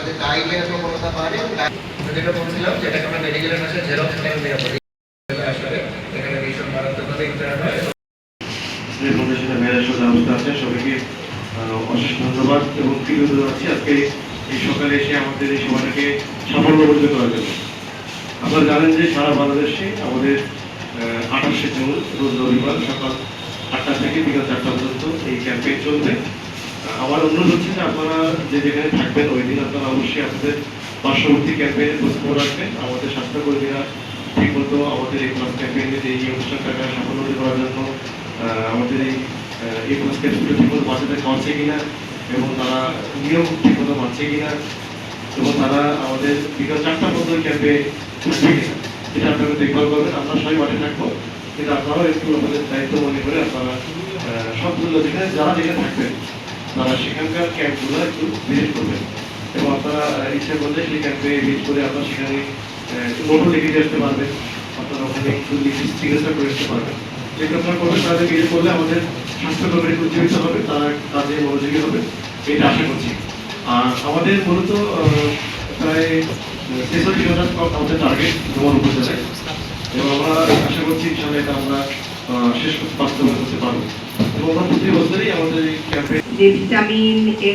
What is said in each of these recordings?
যদি টাইমের প্রবণতা বাড়ে, যেটা বলছিলাম যেটাকে আমরা মেডিকেলের ভাষায় জেরক্স টাইম নিরাপদ আসলে এখানে ভীষণ মারাত্মকভাবে ইন্টারন হয়। ফাউন্ডেশনের মেয়েরা ব্যবস্থা আছে, সবাইকে অশেষ ধন্যবাদ এবং কৃতজ্ঞতা জানাচ্ছি আজকে এই সকালে এসে আমাদের এই সভাটাকে সাফল্যমণ্ডিত করার জন্য। আপনারা জানেন যে সারা বাংলাদেশে আমাদের 28শে জুন রোজ রবিবার সকাল 8টা থেকে বিকাল 4টা পর্যন্ত এই ক্যাম্পেইন চলবে। আমার অনুরোধ হচ্ছে যে আপনারা যে যেখানে থাকবেন ওই দিন আপনারা অবশ্যই আপনাদের পার্শ্ববর্তী ক্যাম্পেইনে খোঁজ রাখবেন। আমাদের স্বাস্থ্যকর্মীরা ঠিকমতো আমাদের এই প্লাস ক্যাম্পেইনে এই অনুষ্ঠানটাকে সাফল্যমণ্ডিত করার জন্য আমাদের এই প্লাস ক্যাম্পেইনটা ঠিকমতো বাচ্চাদের খাওয়াচ্ছে কিনা এবং তারা নিয়ম ঠিকমতো মানছে কিনা এবং তারা আমাদের বিকাল 4টা পর্যন্ত ক্যাম্পে থাকবে কিনা এটা আপনারা দেখভাল করবেন। আমরা সবাই মাঠে থাকবো, কিন্তু আপনারাও একটু আমাদের দায়িত্ব মনে করে আপনারা সবগুলো যেখানে যারা যেখানে থাকবেন তারা সেখানকার ক্যাম্পগুলো একটু ভিজিট করবেন এবং আপনারা ইচ্ছা করলে সেই ক্যাম্পে ভিজিট করে আপনারা সেখানে নোটও লিখে দিয়ে আসতে পারবেন। আপনারা ওখানে একটু চিকিৎসা করে আসতে পারবেন। যেটা আপনারা করবেন তাদের ভিজিট করলে আমাদের স্বাস্থ্যকর্মীরা উজ্জীবিত হবে, তারা কাজে মনোযোগী হবে, এটা আশা করছি। আর আমাদের মূলত প্রায় 63,000 আমাদের টার্গেট তোমার উপজেলায় এবং আমরা আশা করছি ইনশাআল্লাহ এটা আমরা শেষ বাস্তবায়ন করতে পারবো এবং আমরা প্রতি বছরই আমাদের এই ক্যাম্পে যে ভিটামিন এ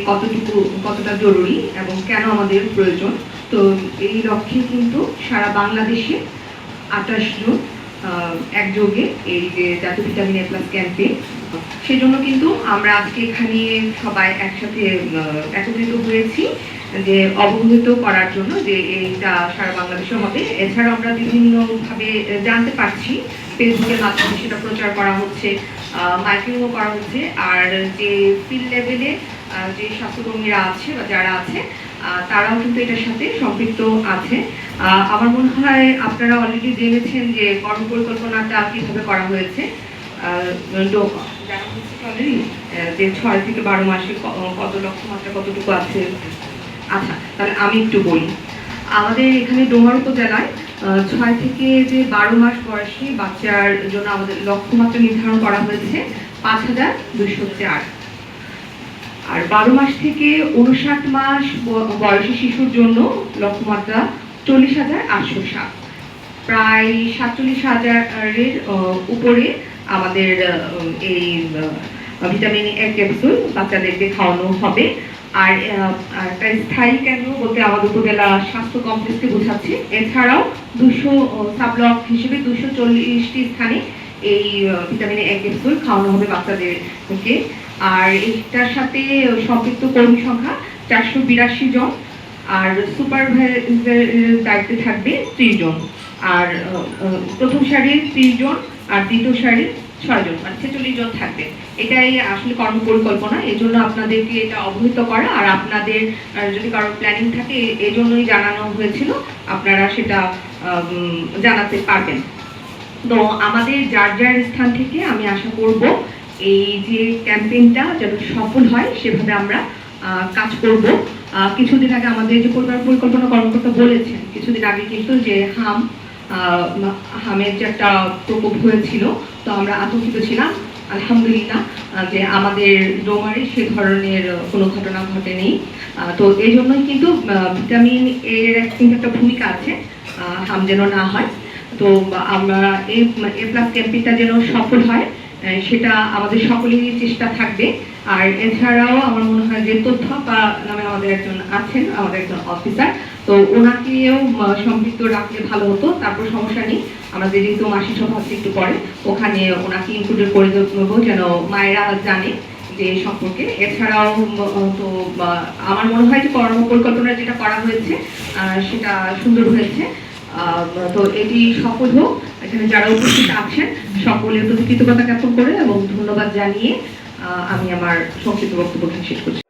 কতটা জরুরি এবং কেন আমাদের প্রয়োজন, তো এই লক্ষ্যে কিন্তু সারা বাংলাদেশে 28 জুন একযোগে এই যে জাতীয় ভিটামিন এ প্লাস ক্যাম্পে, সেজন্য কিন্তু আমরা আজকে এখানে সবাই একসাথে একত্রিত হয়েছি যে অবহিত করার জন্য যে এইটা সারা বাংলাদেশে হবে। এছাড়াও আমরা বিভিন্নভাবে জানতে পারছি, ফেসবুকের মাধ্যমে সেটা প্রচার করা হচ্ছে, মাইকিংও করা হচ্ছে। আর যে ফিল্ড লেভেলে যে স্বাস্থ্যকর্মীরা আছে বা যারা আছে তারাও কিন্তু এটার সাথে সম্পৃক্ত আছে। আমার মনে হয় আপনারা অলরেডি জেনেছেন যে কর্মপরিকল্পনাটা কীভাবে করা হয়েছে। জানা হচ্ছে অলরেডি যে 6 থেকে 12 মাসে কত লক্ষ্যমাত্রা কতটুকু আছে। আচ্ছা, তাহলে আমি একটু বলি। আমাদের এখানে ডোমার উপজেলায় 6 থেকে যে 12 মাস বয়সী বাচ্চার জন্য আমাদের লক্ষ্যমাত্রা নির্ধারণ করা হয়েছে 5,204। আর 12 মাস থেকে 59 মাস বয়সী শিশুর জন্য লক্ষ্যমাত্রা 40,807। প্রায় 47,000-এর উপরে আমাদের এই ভিটামিন এ ক্যাপসুল বাচ্চাদেরকে খাওয়ানো হবে। আর একটা স্থায়ী কেন্দ্র বলতে আমাদের উপজেলা স্বাস্থ্য কমপ্লেক্সকে বোঝাচ্ছি। এছাড়াও 200 সাবব্লক হিসেবে 240টি স্থানে এই ভিটামিন এ ক্যাপসুল খাওয়ানো হবে বাচ্চাদেরকে। আর এটার সাথে সম্পৃক্ত কর্মী সংখ্যা 482 জন, আর সুপারভাইজারের দায়িত্বে থাকবে 30 জন। আর প্রথম সারির 30 জন আর দ্বিতীয় সারির 6 জন, মানে 46 জন থাকবে। এটাই আসলে কর্মপরিকল্পনা, এই জন্য আপনাদেরকে এটা অবহিত করা। আর আপনাদের যদি কারোর প্ল্যানিং থাকে এই জন্যই জানানো হয়েছিল, আপনারা সেটা জানাতে পারবেন। তো আমাদের যার যার স্থান থেকে আমি আশা করব এই যে ক্যাম্পেইনটা যেন সফল হয় সেভাবে আমরা কাজ করব। কিছুদিন আগে আমাদের যে পরিকল্পনা কর্মকর্তা বলেছেন, কিছুদিন আগে কিন্তু যে হামের যে একটা প্রকোপ হয়েছিল, তো আমরা আতঙ্কিত ছিলাম। আলহামদুলিল্লাহ যে আমাদের ডোমারে সে ধরনের কোনো ঘটনা ঘটেনি। তো এই জন্যই কিন্তু ভিটামিন এর কিন্তু একটা ভূমিকা আছে হাম যেন না হয়। তো আমরা এই এ প্লাস ক্যাম্পেইনটা যেন সফল হয় সেটা আমাদের সকলেরই চেষ্টা থাকবে। আর এছাড়াও আমার মনে হয় যে তথ্য বা নামে আমাদের একজন আছেন, আমাদের একজন অফিসার, তো ওনাকেও সম্পৃক্ত রাখলে ভালো হতো। তারপর সমস্যা নেই, আমাদের যেহেতু মাসিক সভা হচ্ছে একটু পরে, ওখানে ওনাকে ইনক্লুডেড করে দেবো যেন মায়েরা জানে যে সম্পর্কে। এছাড়াও তো আমার মনে হয় যে কর্মপরিকল্পনা যেটা করা হয়েছে সেটা সুন্দর হয়েছে। তো এটি সফল হোক। এখানে যারা উপস্থিত আছেন সকলের প্রতি কৃতজ্ঞতা জ্ঞাপন করে এবং ধন্যবাদ জানিয়ে আমি আমার সংক্ষিপ্ত বক্তব্য শেষ করছি।